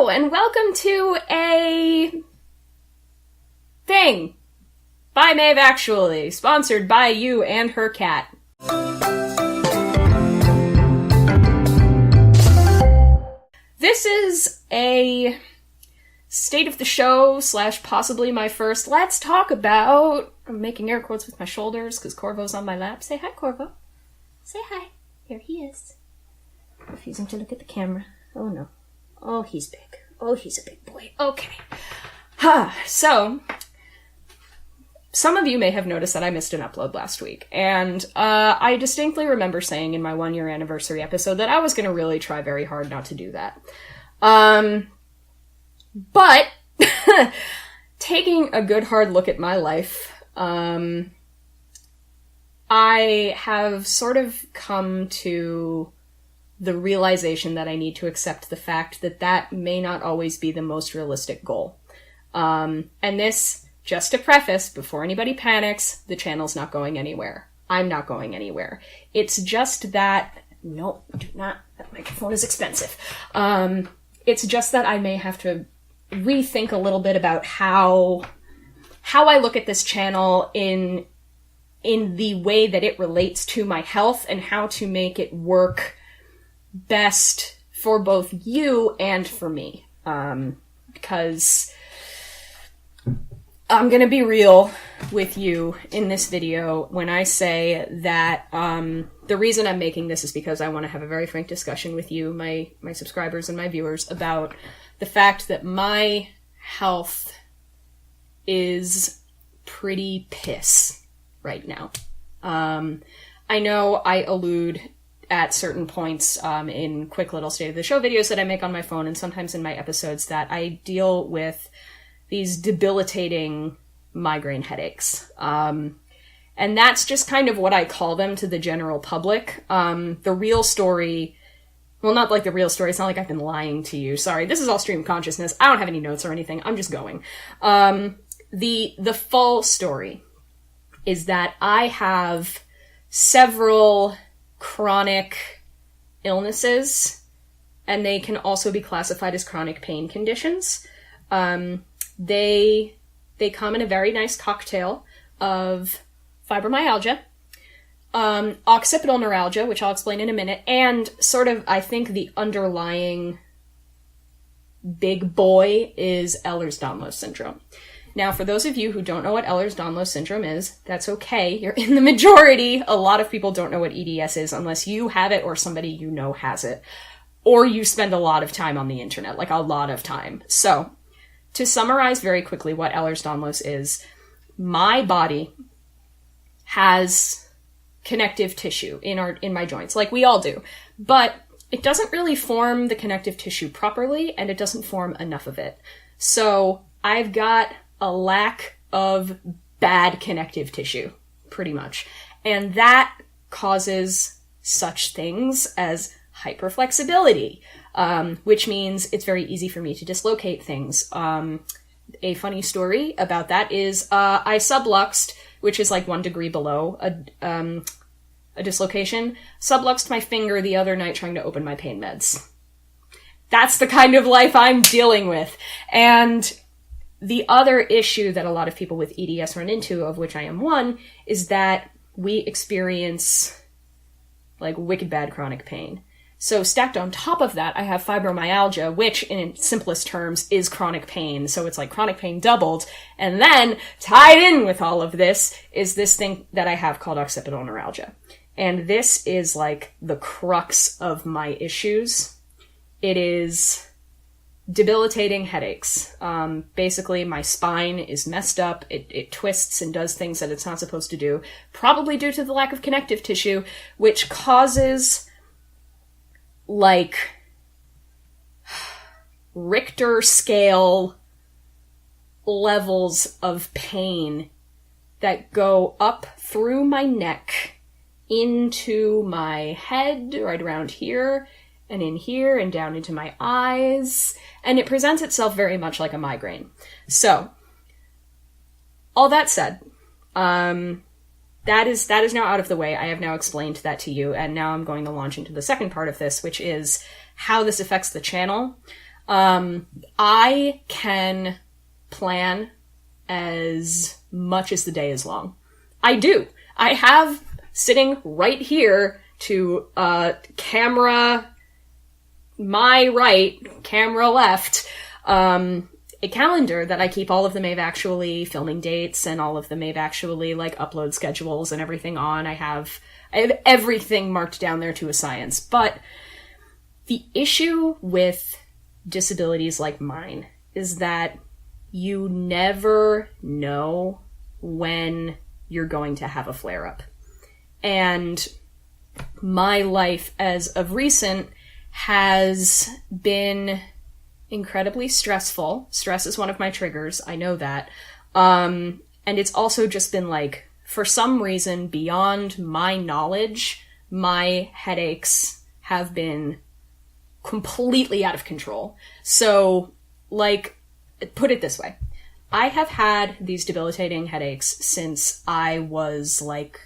Hello, and welcome to a thing by maeveactually, sponsored by you and her cat. This is a state of the show / possibly my first let's talk about... I'm making air quotes with my shoulders because Corvo's on my lap. Say hi, Corvo. Say hi. Here he is. Refusing to look at the camera. Oh no. Oh, he's big. Oh, he's a big boy. Okay. So, some of you may have noticed that I missed an upload last week, and I distinctly remember saying in my 1-year anniversary episode that I was going to really try very hard not to do that. But, taking a good hard look at my life, I have sort of come to the realization that I need to accept the fact that that may not always be the most realistic goal. And this, just to preface, before anybody panics, the channel's not going anywhere. I'm not going anywhere. It's just that... No, do not. That microphone is expensive. It's just that I may have to rethink a little bit about how I look at this channel in the way that it relates to my health and how to make it work best for both you and for me. Because I'm gonna be real with you in this video when I say that the reason I'm making this is because I want to have a very frank discussion with you, my subscribers and my viewers, about the fact that my health is pretty piss right now. I know I allude at certain points in quick little state of the show videos that I make on my phone and sometimes in my episodes that I deal with these debilitating migraine headaches. And that's just kind of what I call them to the general public. The real story... Well, not like the real story. It's not like I've been lying to you. Sorry, this is all stream consciousness. I don't have any notes or anything. I'm just going. The full story is that I have several chronic illnesses, and they can also be classified as chronic pain conditions. They come in a very nice cocktail of fibromyalgia, occipital neuralgia, which I'll explain in a minute, and sort of, I think, the underlying big boy is ehlers-danlos syndrome. Now, for those of you who don't know what ehlers-danlos syndrome is, that's okay. You're in the majority. A lot of people don't know what EDS is unless you have it or somebody you know has it. Or you spend a lot of time on the internet, like a lot of time. So, to summarize very quickly what ehlers-danlos is, my body has connective tissue in my joints, like we all do. But it doesn't really form the connective tissue properly, and it doesn't form enough of it. So, I've got a lack of bad connective tissue, pretty much. And that causes such things as hyperflexibility, which means it's very easy for me to dislocate things. A funny story about that is I subluxed, which is like 1 degree below a dislocation, subluxed my finger the other night trying to open my pain meds. That's the kind of life I'm dealing with. And the other issue that a lot of people with EDS run into, of which I am one, is that we experience, like, wicked bad chronic pain. So stacked on top of that, I have fibromyalgia, which, in simplest terms, is chronic pain. So it's like chronic pain doubled. And then, tied in with all of this, is this thing that I have called occipital neuralgia. And this is, like, the crux of my issues. It is debilitating headaches. Basically, my spine is messed up. It twists and does things that it's not supposed to do, probably due to the lack of connective tissue, which causes, like, Richter scale levels of pain that go up through my neck into my head, right around here, and in here, and down into my eyes, and it presents itself very much like a migraine. So, all that said, that is now out of the way. I have now explained that to you, and now I'm going to launch into the second part of this, which is how this affects the channel. I can plan as much as the day is long. I do. I have sitting right here to camera my right, camera left, a calendar that I keep all of the maeveactually filming dates and all of the maeveactually like upload schedules and everything on. I have everything marked down there to a science. But the issue with disabilities like mine is that you never know when you're going to have a flare-up. And my life as of recent has been incredibly stressful. Stress is one of my triggers. I know that. And it's also just been like, for some reason, beyond my knowledge, my headaches have been completely out of control. So, like, put it this way. I have had these debilitating headaches since I was, like,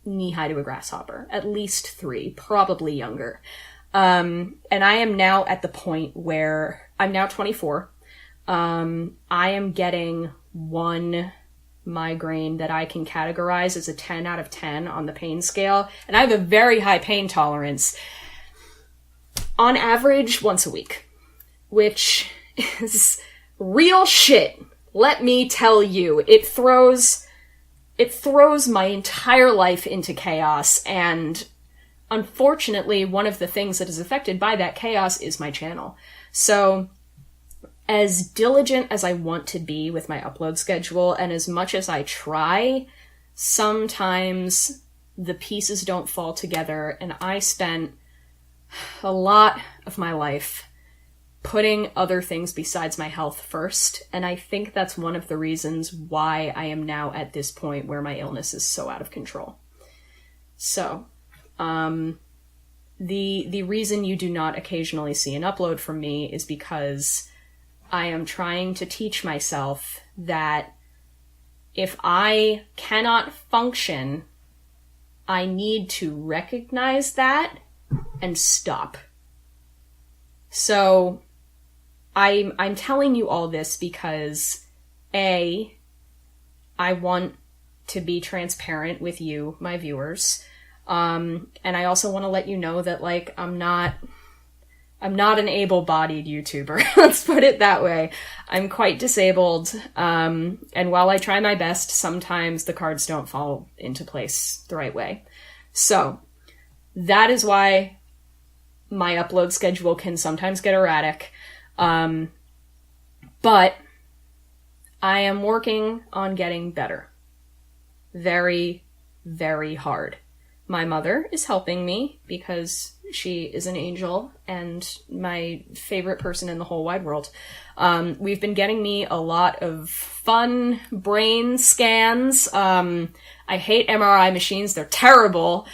knee-high to a grasshopper. At least 3, probably younger. And I am now at the point where I'm now 24. I am getting one migraine that I can categorize as a 10 out of 10 on the pain scale. And I have a very high pain tolerance. On average, once a week. Which is real shit. Let me tell you. It throws my entire life into chaos, and unfortunately, one of the things that is affected by that chaos is my channel. So, as diligent as I want to be with my upload schedule, and as much as I try, sometimes the pieces don't fall together, and I spent a lot of my life putting other things besides my health first, and I think that's one of the reasons why I am now at this point where my illness is so out of control. So, the reason you do not occasionally see an upload from me is because I am trying to teach myself that if I cannot function, I need to recognize that and stop. So, I'm telling you all this because, A, I want to be transparent with you, my viewers, and I also want to let you know that, like, I'm not an able-bodied YouTuber. Let's put it that way. I'm quite disabled, and while I try my best, sometimes the cards don't fall into place the right way. So, that is why my upload schedule can sometimes get erratic. But I am working on getting better. Very, very hard. My mother is helping me because she is an angel and my favorite person in the whole wide world. We've been getting me a lot of fun brain scans. I hate MRI machines. They're terrible.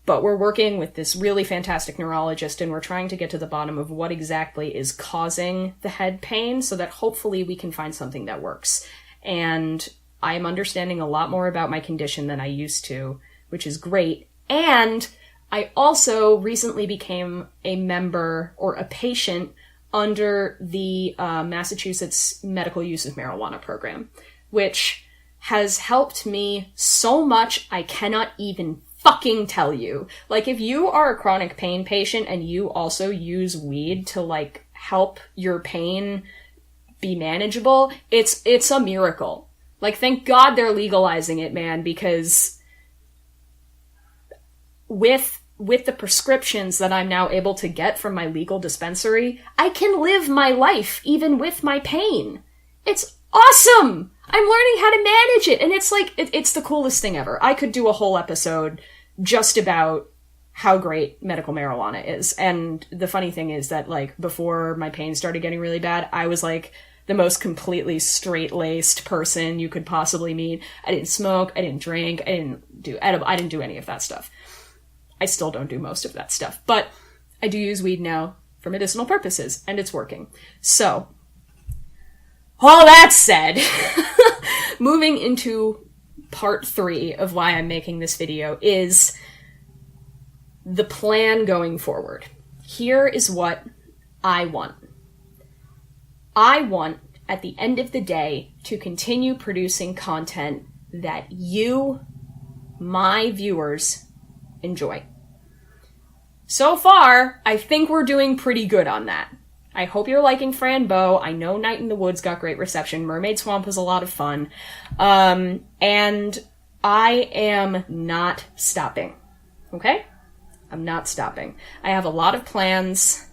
But we're working with this really fantastic neurologist, and we're trying to get to the bottom of what exactly is causing the head pain so that hopefully we can find something that works. And I'm understanding a lot more about my condition than I used to, which is great. And I also recently became a member or a patient under the Massachusetts Medical Use of Marijuana program, which has helped me so much I cannot even fucking tell you. Like, if you are a chronic pain patient and you also use weed to, like, help your pain be manageable, it's a miracle. Like, thank God they're legalizing it, man, because with the prescriptions that I'm now able to get from my legal dispensary, I can live my life even with my pain. It's awesome! I'm learning how to manage it, and it's like, it's the coolest thing ever. I could do a whole episode just about how great medical marijuana is. And the funny thing is that, like, before my pain started getting really bad, I was, like, the most completely straight-laced person you could possibly meet. I didn't smoke, I didn't drink, I didn't do any of that stuff. I still don't do most of that stuff, but I do use weed now for medicinal purposes, and it's working. So, all that said, moving into part 3 of why I'm making this video is the plan going forward. Here is what I want. I want, at the end of the day, to continue producing content that you, my viewers, enjoy. So far, I think we're doing pretty good on that. I hope you're liking Fran Bow. I know Night in the Woods got great reception. Mermaid Swamp was a lot of fun. And I am not stopping. Okay? I'm not stopping. I have a lot of plans,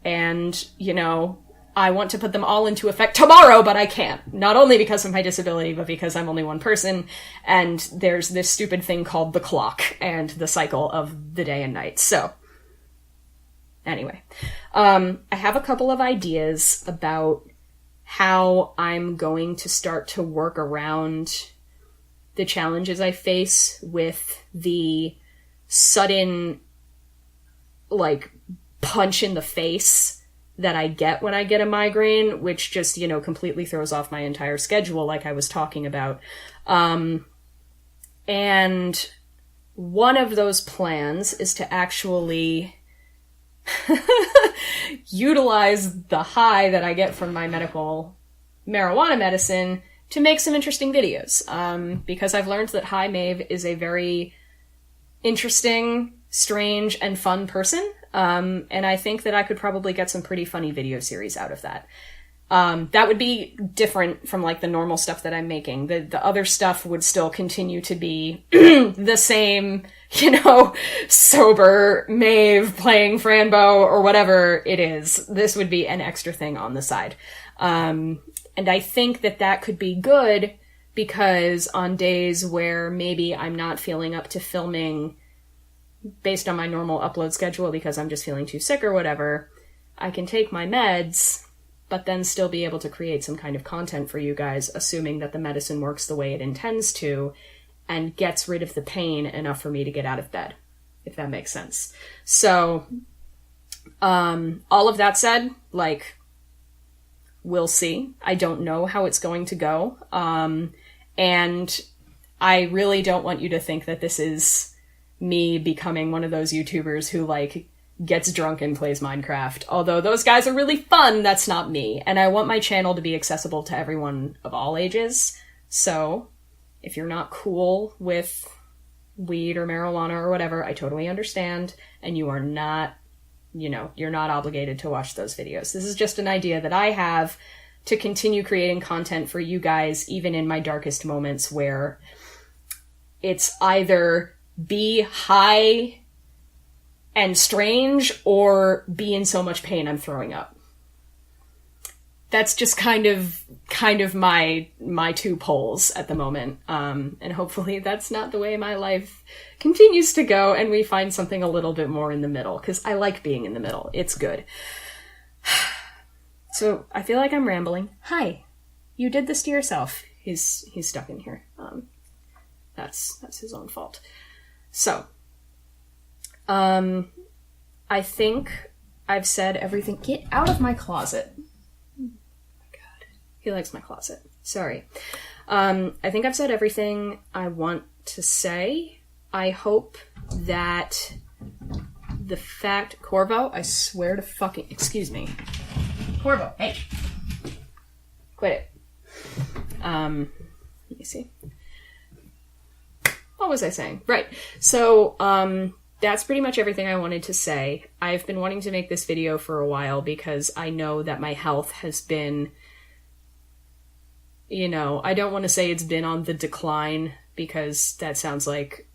and, you know, I want to put them all into effect tomorrow, but I can't. Not only because of my disability, but because I'm only one person, and there's this stupid thing called the clock and the cycle of the day and night. So, anyway, I have a couple of ideas about how I'm going to start to work around the challenges I face with the sudden, like, punch in the face that I get when I get a migraine, which just, you know, completely throws off my entire schedule, like I was talking about. And one of those plans is to actually utilize the high that I get from my medical marijuana medicine to make some interesting videos. Because I've learned that Hi Maeve is a very interesting, strange, and fun person. And I think that I could probably get some pretty funny video series out of that. That would be different from, like, the normal stuff that I'm making. The other stuff would still continue to be the same, you know, sober Maeve playing Fran Bow or whatever it is. This would be an extra thing on the side. And I think that that could be good because on days where maybe I'm not feeling up to filming based on my normal upload schedule because I'm just feeling too sick or whatever, I can take my meds, but then still be able to create some kind of content for you guys, assuming that the medicine works the way it intends to and gets rid of the pain enough for me to get out of bed, if that makes sense. So, all of that said, like, we'll see. I don't know how it's going to go. And I really don't want you to think that this is me becoming one of those YouTubers who, like, gets drunk and plays Minecraft. Although those guys are really fun, that's not me. And I want my channel to be accessible to everyone of all ages. So, if you're not cool with weed or marijuana or whatever, I totally understand. And you are not, you know, you're not obligated to watch those videos. This is just an idea that I have to continue creating content for you guys, even in my darkest moments where it's either be high and strange or be in so much pain I'm throwing up. That's just kind of my two poles at the moment. And hopefully that's not the way my life continues to go and we find something a little bit more in the middle, because I like being in the middle. It's good. So I feel like I'm rambling. Hi, you did this to yourself. He's stuck in here. That's his own fault. So, I think I've said everything. Get out of my closet. Oh my God. He likes my closet. Sorry. I think I've said everything I want to say. I hope that the fact... Corvo, I swear to fucking... Excuse me. Corvo, hey. Quit it. Let me see. What was I saying? Right. So, that's pretty much everything I wanted to say. I've been wanting to make this video for a while because I know that my health has been, you know, I don't want to say it's been on the decline because that sounds like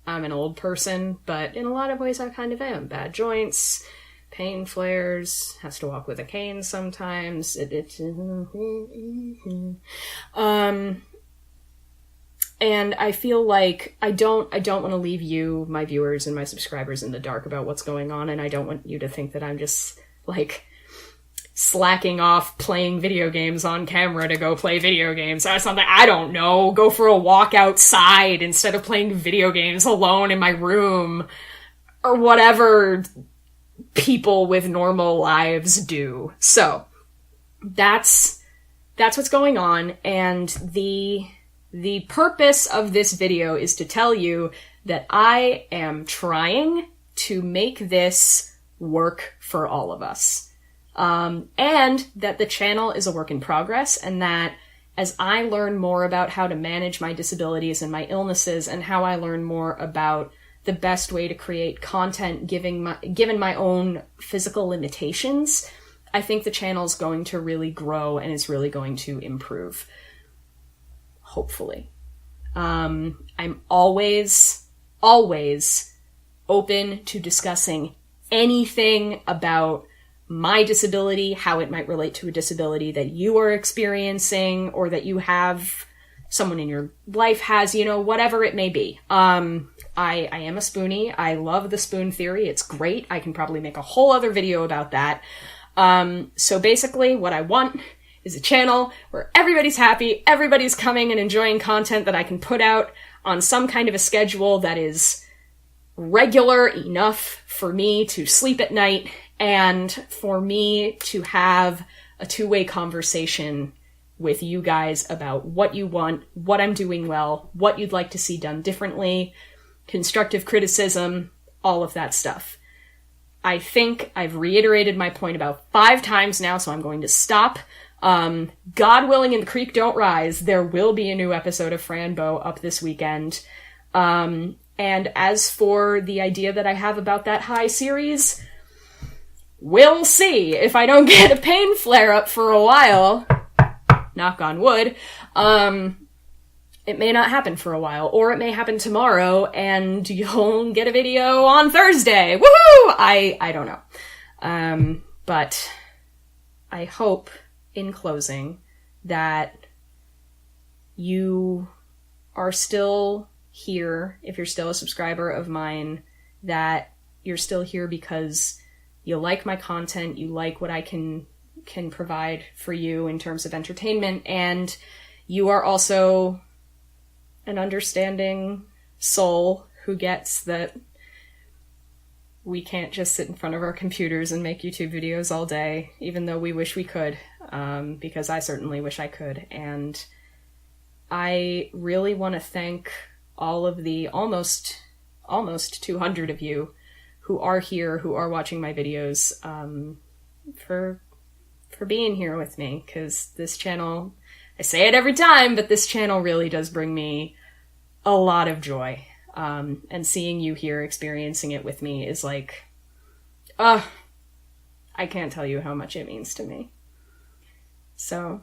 I'm an old person, but in a lot of ways I kind of am. Bad joints, pain flares, has to walk with a cane sometimes. And I feel like I don't want to leave you, my viewers and my subscribers, in the dark about what's going on, and I don't want you to think that I'm just, like, slacking off playing video games on camera to go play video games or something. I don't know. Go for a walk outside instead of playing video games alone in my room. Or whatever people with normal lives do. So, that's what's going on, and the purpose of this video is to tell you that I am trying to make this work for all of us. and that the channel is a work in progress, and that as I learn more about how to manage my disabilities and my illnesses, and how I learn more about the best way to create content given my own physical limitations, I think the channel's going to really grow and is really going to improve. Hopefully. I'm always open to discussing anything about my disability, how it might relate to a disability that you are experiencing, or that you have, someone in your life has, whatever it may be. I am a spoonie. I love the spoon theory. It's great. I can probably make a whole other video about that. So basically what I want is a channel where everybody's happy, everybody's coming and enjoying content that I can put out on some kind of a schedule that is regular enough for me to sleep at night and for me to have a two-way conversation with you guys about what you want, what I'm doing well, what you'd like to see done differently, constructive criticism, all of that stuff. I think I've reiterated my point about 5 times now, so I'm going to stop. God willing and the creek don't rise, there will be a new episode of Franbo up this weekend. And as for the idea that I have about that high series, we'll see. If I don't get a pain flare-up for a while, knock on wood, it may not happen for a while, or it may happen tomorrow, and you'll get a video on Thursday. Woohoo! I don't know. But I hope, in closing, that you are still here, if you're still a subscriber of mine, that you're still here because you like my content, you like what I can provide for you in terms of entertainment, and you are also an understanding soul who gets that we can't just sit in front of our computers and make YouTube videos all day, even though we wish we could, because I certainly wish I could. And I really want to thank all of the almost 200 of you who are here, who are watching my videos, for being here with me, because this channel, I say it every time, but this channel really does bring me a lot of joy. And seeing you here experiencing it with me is like, I can't tell you how much it means to me. So,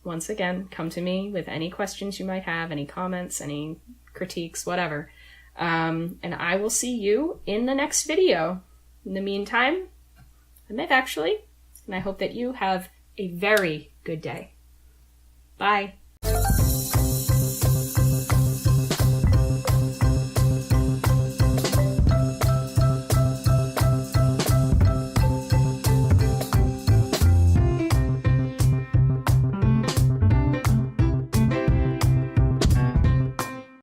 once again, come to me with any questions you might have, any comments, any critiques, whatever. And I will see you in the next video. In the meantime, I'm maeveactually, and I hope that you have a very good day. Bye.